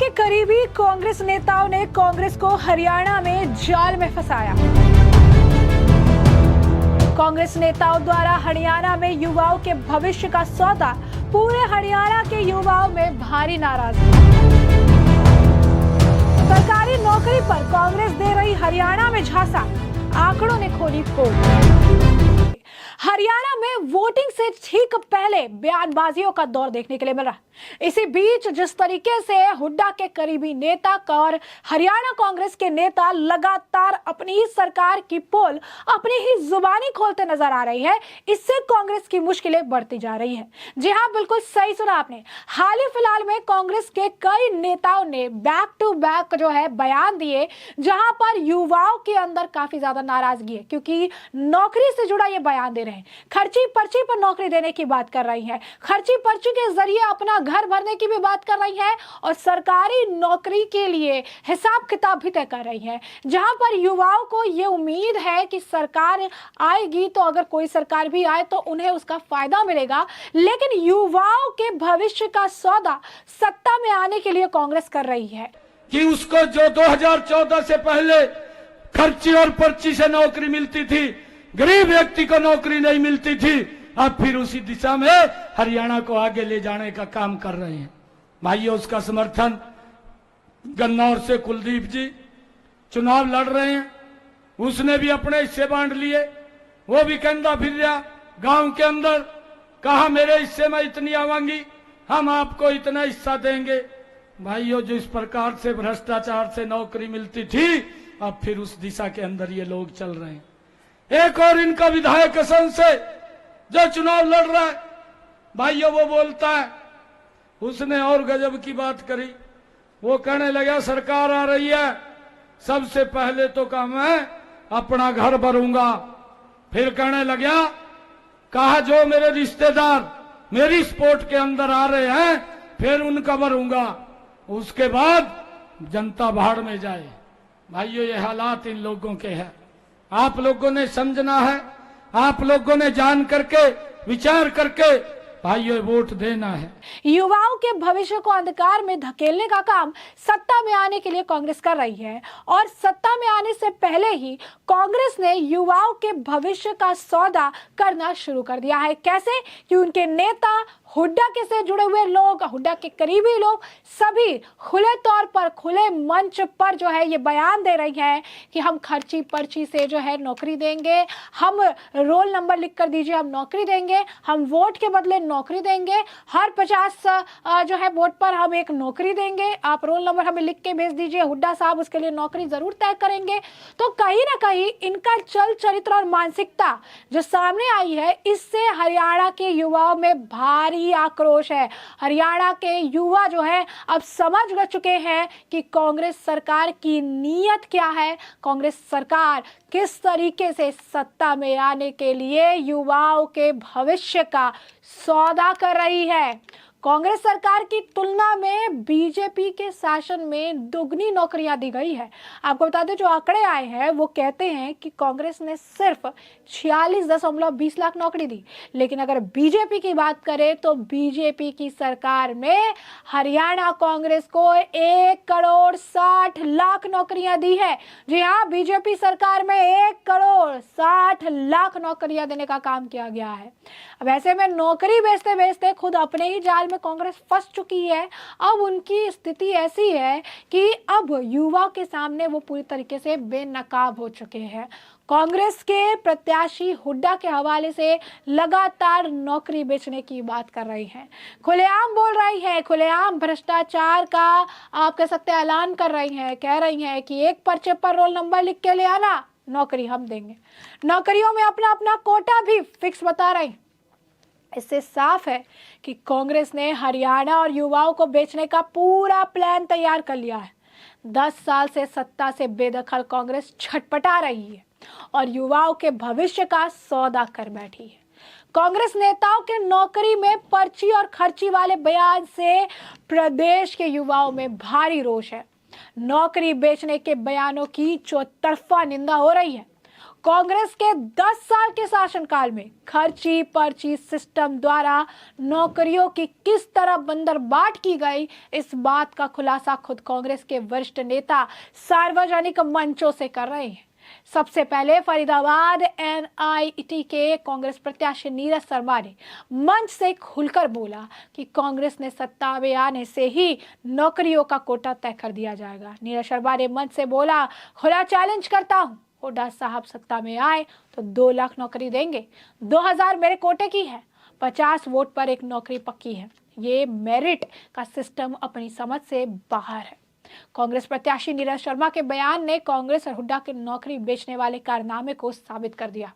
के करीबी कांग्रेस नेताओं ने कांग्रेस को हरियाणा में जाल में फंसाया। कांग्रेस नेताओं द्वारा हरियाणा में युवाओं के भविष्य का सौदा, पूरे हरियाणा के युवाओं में भारी नाराजगी। सरकारी नौकरी पर कांग्रेस दे रही हरियाणा में झांसा, आंकड़ों ने खोली पोल। हरियाणा में वोटिंग से ठीक पहले बयानबाजियों का दौर देखने के लिए मिल रहा है। इसी बीच जिस तरीके से हुड्डा के करीबी नेता और हरियाणा कांग्रेस के नेता लगातार अपनी ही सरकार की पोल अपनी ही जुबानी खोलते नजर आ रही है, इससे कांग्रेस की मुश्किलें बढ़ती जा रही है। जी हां, बिल्कुल सही सुना आपने। हाल ही फिलहाल में कांग्रेस के कई नेताओं ने बैक टू बैक जो है बयान दिए, जहां पर युवाओं के अंदर काफी ज्यादा नाराजगी है, क्योंकि नौकरी से जुड़ा ये बयान दे रहे हैं। खर्ची पर्ची पर नौकरी देने की बात कर रही है, खर्ची पर्ची के जरिए अपना घर भरने की भी बात कर रही है और सरकारी नौकरी के लिए हिसाब किताब भी तय कर रही है, जहां पर युवाओं को यह उम्मीद है कि सरकार आएगी तो अगर कोई सरकार भी आए तो उन्हें उसका फायदा मिलेगा। लेकिन युवाओं के भविष्य का सौदा सत्ता में आने के लिए कांग्रेस कर रही है कि उसको जो 2014 से पहले खर्ची और पर्ची से नौकरी मिलती थी, गरीब व्यक्ति को नौकरी नहीं मिलती थी, अब फिर उसी दिशा में हरियाणा को आगे ले जाने का काम कर रहे हैं। भाइयों, उसका समर्थन गन्नौर से कुलदीप जी चुनाव लड़ रहे हैं, उसने भी अपने हिस्से बांट लिए। वो भी कहता फिर रहा गांव के अंदर, कहा मेरे हिस्से में इतनी आवांगी, हम आपको इतना हिस्सा देंगे। भाइयों, जिस प्रकार से भ्रष्टाचार से नौकरी मिलती थी, अब फिर उस दिशा के अंदर ये लोग चल रहे हैं। एक और इनका विधायक असम से जो चुनाव लड़ रहा है, भाइयों वो बोलता है, उसने और गजब की बात करी। वो कहने लगा सरकार आ रही है, सबसे पहले तो कहा मैं अपना घर भरूंगा। फिर कहने लगा, कहा जो मेरे रिश्तेदार मेरी सपोर्ट के अंदर आ रहे हैं फिर उनका भरूंगा, उसके बाद जनता भाड़ में जाए। भाइयों, ये हालात इन लोगों के हैं। आप लोगों ने समझना है, आप लोगों ने जान करके विचार करके भाइयों वोट देना है। युवाओं के भविष्य को अंधकार में धकेलने का काम सत्ता में आने के लिए कांग्रेस कर रही है और सत्ता में आने से पहले ही कांग्रेस ने युवाओं के भविष्य का सौदा करना शुरू कर दिया है। कैसे कि उनके नेता, हुड्डा के से जुड़े हुए लोग, हुड्डा के करीबी लोग सभी खुले तौर पर, खुले मंच पर जो है ये बयान दे रही हैं कि हम खर्ची पर्ची से जो है नौकरी देंगे, हम रोल नंबर लिख कर दीजिए हम नौकरी देंगे, हम वोट के बदले नौकरी देंगे, हर 50 जो है वोट पर हम एक नौकरी देंगे, आप रोल नंबर हमें लिख के भेज दीजिए, हुड्डा साहब उसके लिए नौकरी जरूर तय करेंगे। तो कहीं ना कहीं इनका चल चरित्र और मानसिकता जो सामने आई है, इससे हरियाणा के युवाओं में भारी आक्रोश है। हरियाणा के युवा जो है अब समझ चुके हैं कि कांग्रेस सरकार की नीयत क्या है, कांग्रेस सरकार किस तरीके से सत्ता में आने के लिए युवाओं के भविष्य का सौदा कर रही है। कांग्रेस सरकार की तुलना में बीजेपी के शासन में दोगुनी नौकरियां दी गई है। आपको बता दें, जो आंकड़े आए हैं वो कहते हैं कि कांग्रेस ने सिर्फ 46.20 लाख नौकरी दी, लेकिन अगर बीजेपी की बात करें तो बीजेपी की सरकार में हरियाणा कांग्रेस को 1,60,00,000 नौकरियां दी है। जी हाँ, बीजेपी सरकार में 1,60,00,000 नौकरियां देने का काम किया गया है। अब ऐसे में नौकरी बेचते बेचते खुद अपने ही जाल में कांग्रेस फंस चुकी है। अब उनकी स्थिति ऐसी है कि अब युवाओं के सामने वो पूरी तरीके से बेनकाब हो चुके हैं। कांग्रेस के प्रत्याशी हुड्डा के हवाले से लगातार नौकरी बेचने की बात कर रही हैं, खुलेआम बोल रही है, खुलेआम भ्रष्टाचार का आप कह सकते हैं ऐलान कर रही हैं, कह रही हैं कि एक पर्चे पर रोल नंबर लिख के ले आना, नौकरी हम देंगे। नौकरियों में अपना अपना कोटा भी फिक्स बता रही। इससे साफ है कि कांग्रेस ने हरियाणा और युवाओं को बेचने का पूरा प्लान तैयार कर लिया है। 10 साल से सत्ता से बेदखल कांग्रेस छटपटा रही है और युवाओं के भविष्य का सौदा कर बैठी है। कांग्रेस नेताओं के नौकरी में पर्ची और खर्ची वाले बयान से प्रदेश के युवाओं में भारी रोष है। नौकरी बेचने के बयानों की चौतरफा निंदा हो रही है। कांग्रेस के 10 साल के शासनकाल में खर्ची पर्ची सिस्टम द्वारा नौकरियों की किस तरह बंदरबाट की गई, इस बात का खुलासा खुद कांग्रेस के वरिष्ठ नेता सार्वजनिक मंचों से कर रहे हैं। सबसे पहले फरीदाबाद एनआईटी के कांग्रेस प्रत्याशी नीरज शर्मा ने मंच से खुलकर बोला कि कांग्रेस ने सत्ता में आने से ही नौकरियों का कोटा तय कर दिया जाएगा। नीरज शर्मा ने मंच से बोला, खुला चैलेंज करता हूं, हुड्डा साहब सत्ता में आए तो 2 लाख नौकरी देंगे। 2000 मेरे कोटे की है, 50 वोट पर एक नौकरी पक्की है। ये मेरिट का सिस्टम अपनी समझ से बाहर है। कांग्रेस प्रत्याशी नीरज शर्मा के बयान ने कांग्रेस और हुड्डा के नौकरी बेचने वाले कारनामे को साबित कर दिया।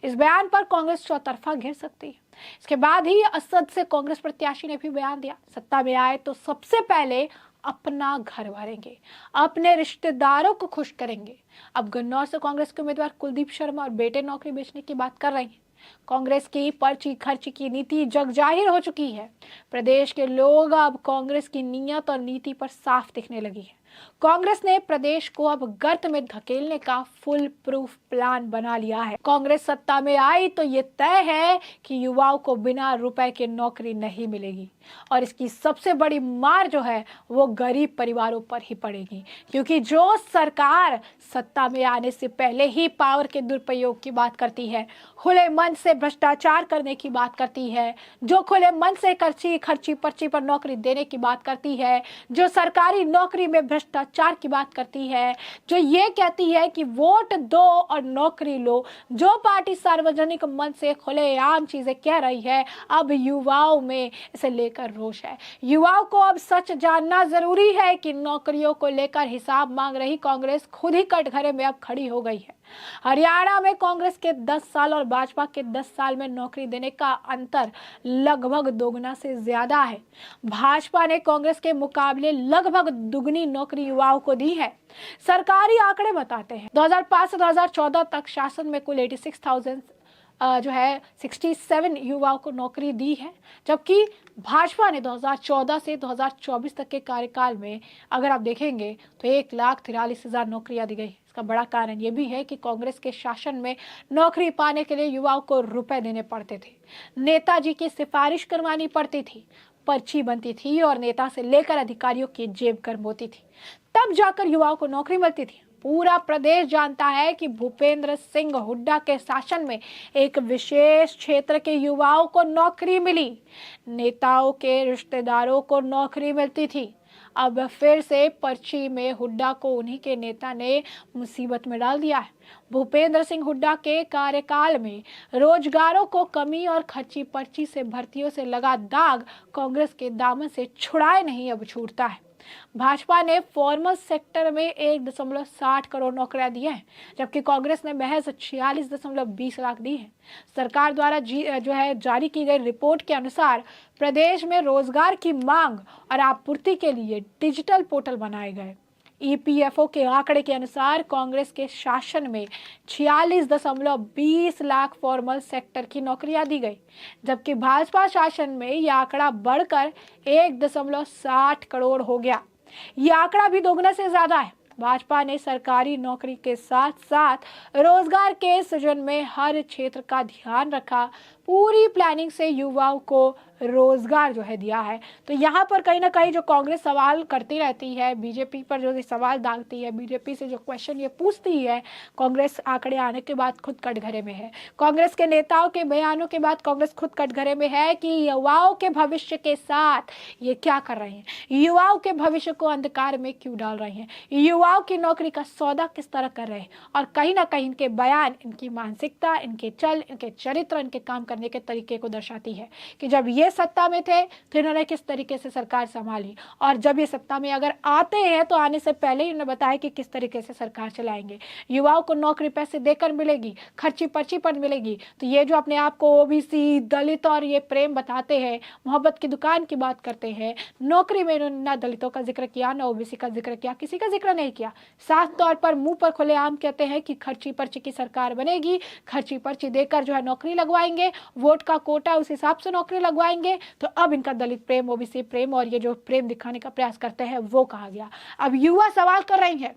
इस बयान पर कांग्रेस चौतरफा घिर सकती है। इसके बाद ही असद से कांग्रेस प्रत्याशी ने भी बयान दिया, सत्ता में आए तो सबसे पहले अपना घर भरेंगे, अपने रिश्तेदारों को खुश करेंगे। अब गन्नौर से कांग्रेस के उम्मीदवार कुलदीप शर्मा और बेटे नौकरी बेचने की बात कर रहे हैं। कांग्रेस की पर्ची खर्ची की नीति जग जाहिर हो चुकी है। प्रदेश के लोग अब कांग्रेस की नीयत और नीति पर साफ दिखने लगी है। कांग्रेस ने प्रदेश को अब गर्त में धकेलने का फुल प्रूफ प्लान बना लिया है। कांग्रेस सत्ता में आई तो ये तय है कि युवाओं को बिना रुपए के नौकरी नहीं मिलेगी और इसकी सबसे बड़ी मार जो है वो गरीब परिवारों पर ही पड़ेगी, क्योंकि जो सरकार सत्ता में आने से पहले ही पावर के दुरुपयोग की बात करती है, खुले मन से भ्रष्टाचार करने की बात करती है, जो खुले मन से खर्ची पर्ची पर नौकरी देने की बात करती है, जो सरकारी नौकरी में भ्रष्टाचार की बात करती है, जो ये कहती है कि वोट दो और नौकरी लो, जो पार्टी सार्वजनिक मन से खुलेआम चीजें कह रही है, अब युवाओं में इसे लेकर रोष है। युवाओं को अब सच जानना जरूरी है कि नौकरियों को लेकर हिसाब मांग रही कांग्रेस खुद ही कटघरे में अब खड़ी हो गई है। हरियाणा में कांग्रेस के 10 साल और भाजपा के 10 साल में नौकरी देने का अंतर लगभग दोगुना से ज्यादा है। भाजपा ने कांग्रेस के मुकाबले लगभग दुगनी नौकरी युवाओं को दी है। सरकारी आंकड़े बताते हैं 2005 से 2014 तक शासन में कुल 86,000 67 युवाओं को नौकरी दी है, जबकि भाजपा ने 2014 से 2024 तक के कार्यकाल में अगर आप देखेंगे तो 1,43,000 नौकरियां दी गई। इसका बड़ा कारण ये भी है कि कांग्रेस के शासन में नौकरी पाने के लिए युवाओं को रुपए देने पड़ते थे, नेताजी की सिफारिश करवानी पड़ती थी, पर्ची बनती थी और नेता से लेकर अधिकारियों की जेब गर्म होती थी, तब जाकर युवाओं को नौकरी मिलती थी। पूरा प्रदेश जानता है कि भूपेंद्र सिंह हुड्डा के शासन में एक विशेष क्षेत्र के युवाओं को नौकरी मिली, नेताओं के रिश्तेदारों को नौकरी मिलती थी। अब फिर से पर्ची में हुड्डा को उन्हीं के नेता ने मुसीबत में डाल दिया है। भूपेंद्र सिंह हुड्डा के कार्यकाल में रोजगारों को कमी और खर्ची पर्ची से भर्तियों से लगा दाग कांग्रेस के दामन से छुड़ाए नहीं अब छूटता है। भाजपा ने फॉर्मल सेक्टर में 1.60 करोड़ नौकरियां दी हैं, जबकि कांग्रेस ने महज 46.20 लाख दी है। सरकार द्वारा जारी की गई रिपोर्ट के अनुसार प्रदेश में रोजगार की मांग और आपूर्ति के लिए डिजिटल पोर्टल बनाए गए। ईपीएफओ के आंकड़े के अनुसार कांग्रेस के शासन में 46.20 लाख फॉर्मल सेक्टर की नौकरियां दी गई, जबकि भाजपा शासन में यह आंकड़ा बढ़कर 1.60 करोड़ हो गया। यह आंकड़ा भी दोगुना से ज्यादा है। भाजपा ने सरकारी नौकरी के साथ साथ रोजगार के सृजन में हर क्षेत्र का ध्यान रखा, पूरी प्लानिंग से युवाओं को रोजगार दिया है। तो यहाँ पर कहीं ना कहीं जो कांग्रेस सवाल करती रहती है, बीजेपी पर जो सवाल दागती है, बीजेपी से जो क्वेश्चन ये पूछती है, कांग्रेस आंकड़े आने के बाद खुद कटघरे में है। कांग्रेस के नेताओं के बयानों के बाद कांग्रेस खुद कटघरे में है कि युवाओं के भविष्य के साथ ये क्या कर रहे हैं, युवाओं के भविष्य को अंधकार में क्यों डाल रहे हैं, युवाओं की नौकरी का सौदा किस तरह कर रहे हैं। और कहीं ना कहीं इनके बयान, इनकी मानसिकता, इनके चल, इनके चरित्र, इनके काम करने के तरीके को दर्शाती है कि जब ये सत्ता में थे तो इन्होंने किस तरीके से सरकार संभाली, और जब ये सत्ता में अगर आते हैं तो आने से पहले ही इन्होंने बताया कि किस तरीके से सरकार चलाएंगे। युवाओं को नौकरी पैसे देकर मिलेगी, खर्ची पर्ची पर मिलेगी। तो ये जो अपने आप को ओबीसी, दलित और ये प्रेम बताते हैं, मोहब्बत की दुकान की बात करते हैं, नौकरी में इन्होंने ना दलितों का जिक्र किया, ना ओबीसी का जिक्र किया, किसी का जिक्र नहीं किया। साफ तौर पर मुंह पर खुलेआम कहते हैं कि खर्ची पर्ची की सरकार बनेगी, खर्ची पर्ची देकर नौकरी लगवाएंगे, वोट का कोटा उस हिसाब से नौकरी लगवाएंगे। तो अब इनका दलित प्रेम, ओबीसी प्रेम और ये जो प्रेम दिखाने का प्रयास करते हैं वो कहा गया। अब युवा सवाल कर रहे हैं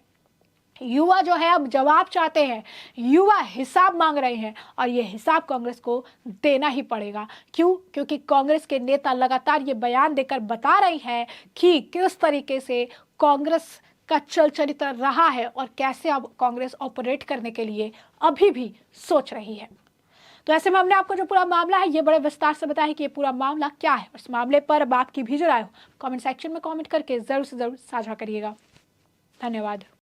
युवा जो है अब जवाब चाहते हैं, युवा हिसाब मांग रहे हैं और ये हिसाब कांग्रेस को देना ही पड़ेगा। क्यों? क्योंकि कांग्रेस के नेता लगातार ये बयान देकर बता रहे हैं कि किस तरीके से कांग्रेस का चल चरित्र रहा है और कैसे अब कांग्रेस ऑपरेट करने के लिए अभी भी सोच रही है। तो ऐसे में हमने आपको जो पूरा मामला है ये बड़े विस्तार से बताया कि ये पूरा मामला क्या है। इस मामले पर अब आपकी भी जो राय हो कमेंट सेक्शन में कमेंट करके जरूर से जरूर साझा करिएगा। धन्यवाद।